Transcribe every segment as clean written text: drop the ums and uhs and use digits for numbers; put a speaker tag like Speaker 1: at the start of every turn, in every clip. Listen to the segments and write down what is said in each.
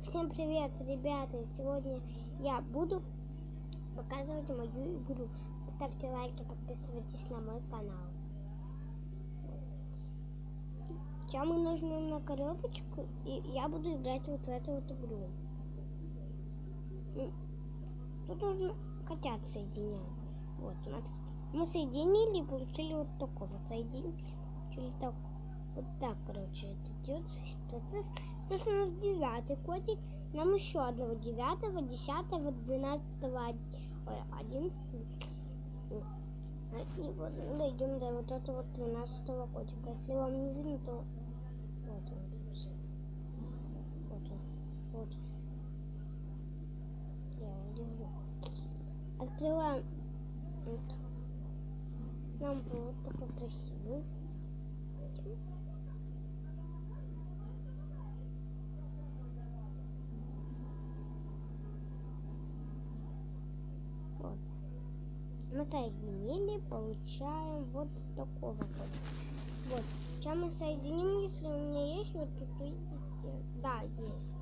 Speaker 1: Всем привет, ребята! Сегодня я буду показывать мою игру. Ставьте лайки, подписывайтесь на мой канал. Сейчас мы нажмем на коробочку, и я буду играть вот в эту вот игру. Тут нужно котят соединять. Вот, смотрите. Мы соединили и получили вот такого. Соединили, получили так. Вот так, короче, это идет. Плюс у нас 9-й котик. Нам еще одного 9-го, 10-го, 12-го, 11-го. И вот дойдем до вот этого вот 13-го котика. Если вам не видно, то вот он. Вот он. Вот. Я его держу. Открываем. Вот. Нам был вот такой красивый. Вот. Мы соединили, получаем вот такого вот. Вот. Сейчас мы соединим, если у меня есть вот тут, видите? Да, есть.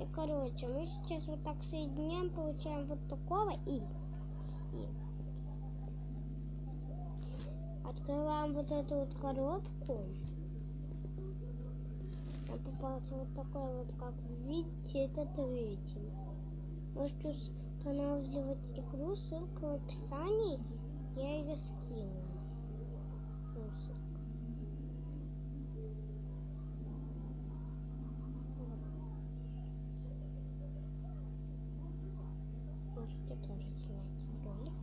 Speaker 1: И короче, мы сейчас вот так соединяем, получаем вот такого и открываем вот эту вот коробку. Там попался вот такой вот, как вы видите, это 3-й. Можете устанавливать игру, ссылка в описании, я ее скину. Можете тоже снять ролик.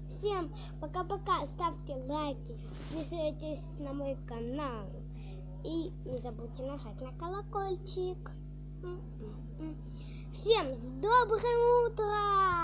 Speaker 1: Всем пока-пока, ставьте лайки, подписывайтесь на мой канал и не забудьте нажать на колокольчик. Всем с добрым утром!